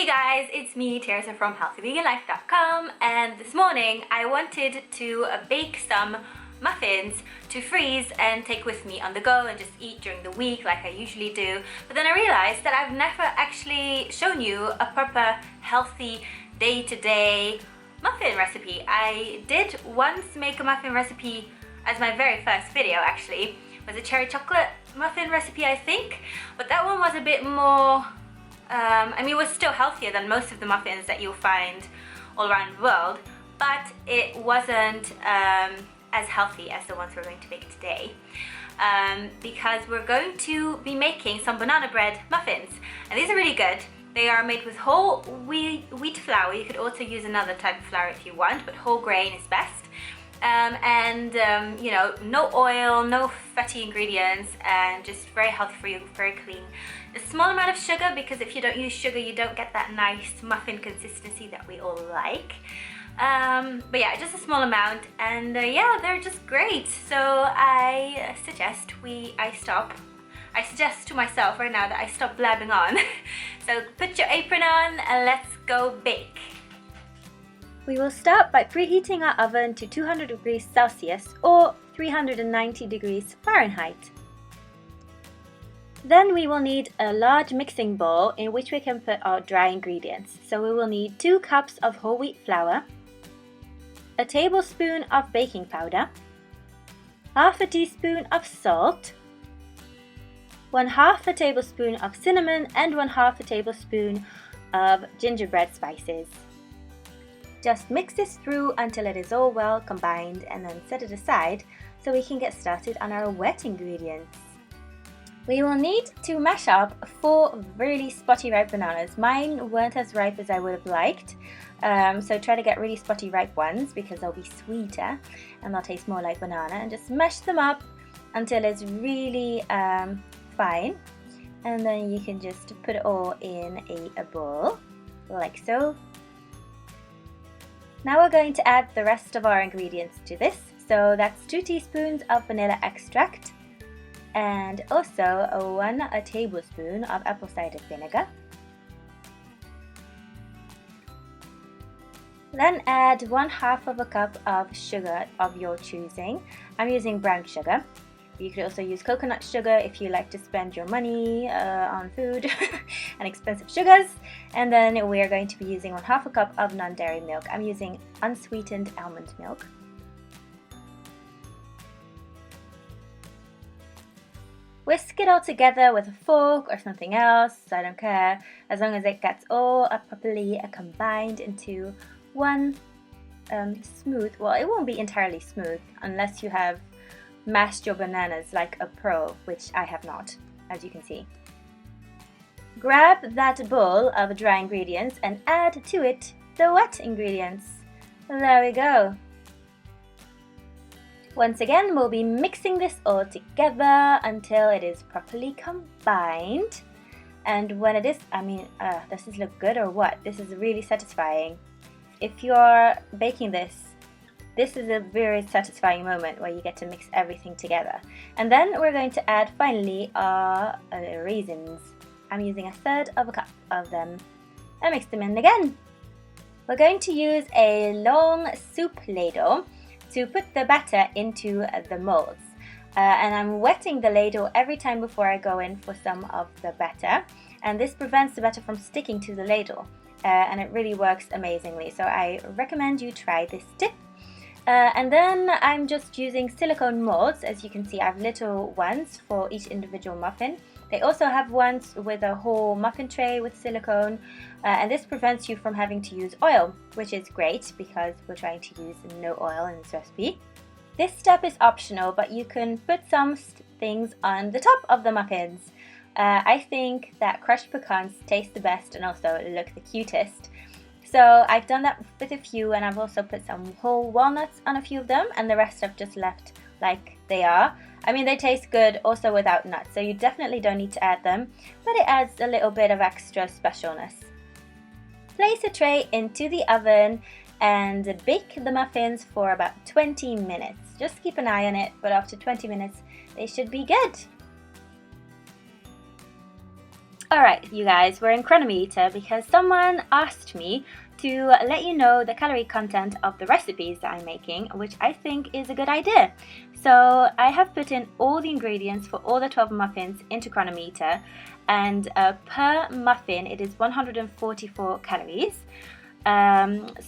guys, it's me, Teresa from healthyveganlife.com, and this morning I wanted to bake some muffins to freeze and take with me on the go and just eat during the week like I usually do. But then I realized that I've never actually shown you a proper healthy day-to-day muffin recipe. I did once make a muffin recipe as my very first video actually. It was a cherry chocolate muffin recipe, I think, but that one was a bit more it was still healthier than most of the muffins that you'll find all around the world, but it wasn't as healthy as the ones we're going to make today, because we're going to be making some banana bread muffins, and these are really good. They are made with whole wheat flour. You could also use another type of flour if you want, but whole grain is best. You know, no oil, no fatty ingredients, and just very healthy for you, very clean. A small amount of sugar, because if you don't use sugar you don't get that nice muffin consistency that we all like. But yeah, just a small amount, and yeah, they're just great. So I suggest I suggest to myself right now that I stop blabbing on. So put your apron on and let's go bake. We will start by preheating our oven to 200 degrees Celsius or 390 degrees Fahrenheit. Then we will need a large mixing bowl in which we can put our dry ingredients. So we will need 2 cups of whole wheat flour, a tablespoon of baking powder, half a teaspoon of salt, 1/2 a tablespoon of cinnamon, and 1/2 a tablespoon of gingerbread spices. Just mix this through until it is all well combined, and then set it aside so we can get started on our wet ingredients. We will need to mash up 4 really spotty ripe bananas. Mine weren't as ripe as I would have liked, so try to get really spotty ripe ones because they'll be sweeter and they'll taste more like banana, and just mash them up until it's really fine, and then you can just put it all in a bowl like so. Now we're going to add the rest of our ingredients to this. So that's 2 teaspoons of vanilla extract, and also 1 tablespoon of apple cider vinegar. Then add 1/2 cup of sugar of your choosing. I'm using brown sugar. You could also use coconut sugar if you like to spend your money on food and expensive sugars. And then we are going to be using 1/2 cup of non-dairy milk. I'm using unsweetened almond milk. Whisk it all together with a fork or something else, I don't care, as long as it gets all properly combined into one smooth, well, it won't be entirely smooth unless you have mashed your bananas like a pro, which I have not, as you can see. Grab that bowl of dry ingredients and add to it the wet ingredients. There we go. Once again, we'll be mixing this all together until it is properly combined. And when it is, does this look good or what? This is really satisfying. If you're baking this is a very satisfying moment where you get to mix everything together. And then we're going to add finally our raisins. I'm using 1/3 cup of them and mix them in again. We're going to use a long soup ladle to put the batter into the molds. And I'm wetting the ladle every time before I go in for some of the batter. And this prevents the batter from sticking to the ladle. And it really works amazingly. So I recommend you try this tip. And then I'm just using silicone molds. As you can see, I have little ones for each individual muffin. They also have ones with a whole muffin tray with silicone, and this prevents you from having to use oil, which is great because we're trying to use no oil in this recipe. This step is optional, but you can put some things on the top of the muffins. I think that crushed pecans taste the best and also look the cutest. So I've done that with a few, and I've also put some whole walnuts on a few of them, and the rest I've just left like they are. I mean, they taste good also without nuts, so you definitely don't need to add them, but it adds a little bit of extra specialness. Place a tray into the oven and bake the muffins for about 20 minutes. Just keep an eye on it, but after 20 minutes they should be good. Alright, you guys, we're in Chronometer because someone asked me to let you know the calorie content of the recipes that I'm making, which I think is a good idea. So I have put in all the ingredients for all the 12 muffins into Chronometer, and per muffin it is 144 calories.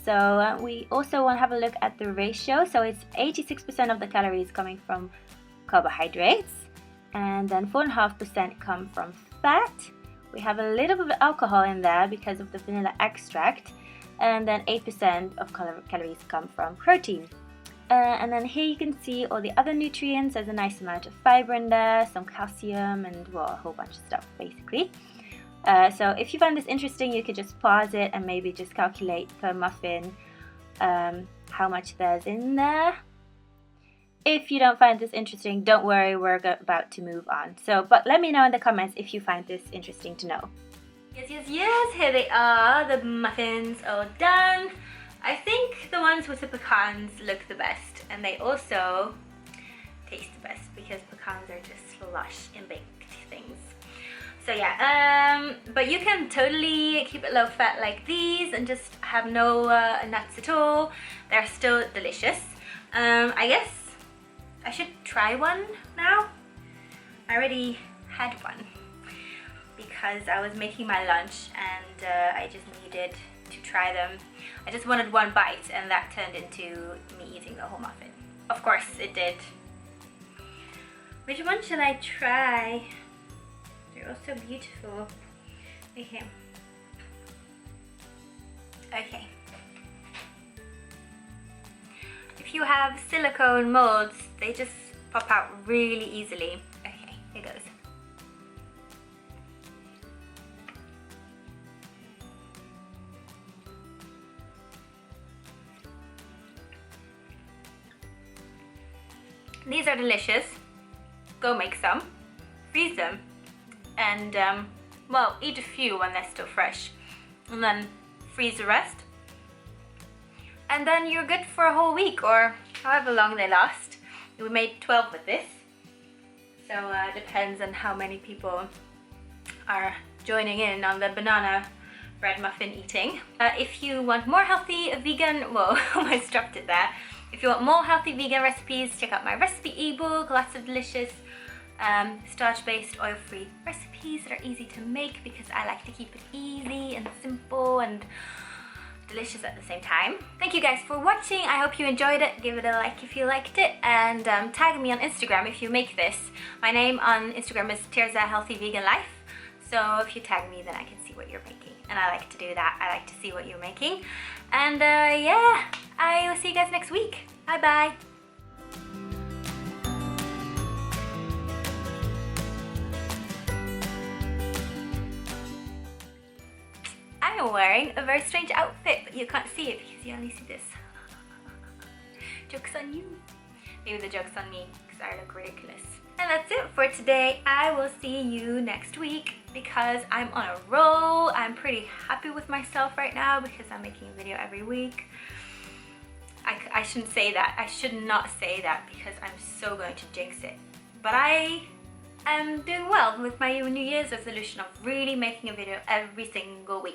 So we also want to have a look at the ratio. So it's 86% of the calories coming from carbohydrates, and then 4.5% come from fat. We have a little bit of alcohol in there because of the vanilla extract, and then 8% of calories come from protein. And then here you can see all the other nutrients. There's a nice amount of fiber in there, some calcium, and well, a whole bunch of stuff basically. So if you find this interesting, you could just pause it and maybe just calculate per muffin how much there's in there. If you don't find this interesting, don't worry, we're about to move on. But let me know in the comments if you find this interesting to know. Yes, here they are, the muffins all done. I think the ones with the pecans look the best, and they also taste the best because pecans are just lush in baked things. So yeah, but you can totally keep it low fat like these and just have no nuts at all. They're still delicious. I guess I should try one now. I already had one because I was making my lunch and I just needed to try them. I just wanted one bite and that turned into me eating the whole muffin. Of course it did. Which one should I try? They're all so beautiful. Okay. Okay. If you have silicone molds, they just pop out really easily. Okay, here goes. These are delicious. Go make some, freeze them, and well, eat a few when they're still fresh, and then freeze the rest. And then you're good for a whole week or however long they last. We made 12 with this, so it depends on how many people are joining in on the banana bread muffin eating. If you want more healthy vegan, whoa, almost dropped it there. If you want more healthy vegan recipes, check out my recipe ebook. Lots of delicious starch-based, oil-free recipes that are easy to make because I like to keep it easy and simple and delicious at the same time. Thank you guys for watching. I hope you enjoyed it. Give it a like if you liked it, and tag me on Instagram if you make this. My name on Instagram is Tirza Healthy Vegan Life. So if you tag me, then I can see what you're making, and I like to do that. I like to see what you're making. And yeah, I will see you guys next week. Bye bye. I'm wearing a very strange outfit, but you can't see it because you only see this. Joke's on you. Maybe the joke's on me because I look ridiculous. And that's it for today. I will see you next week because I'm on a roll. I'm pretty happy with myself right now because I'm making a video every week. I shouldn't say that. I should not say that because I'm so going to jinx it. But I am doing well with my New Year's resolution of really making a video every single week.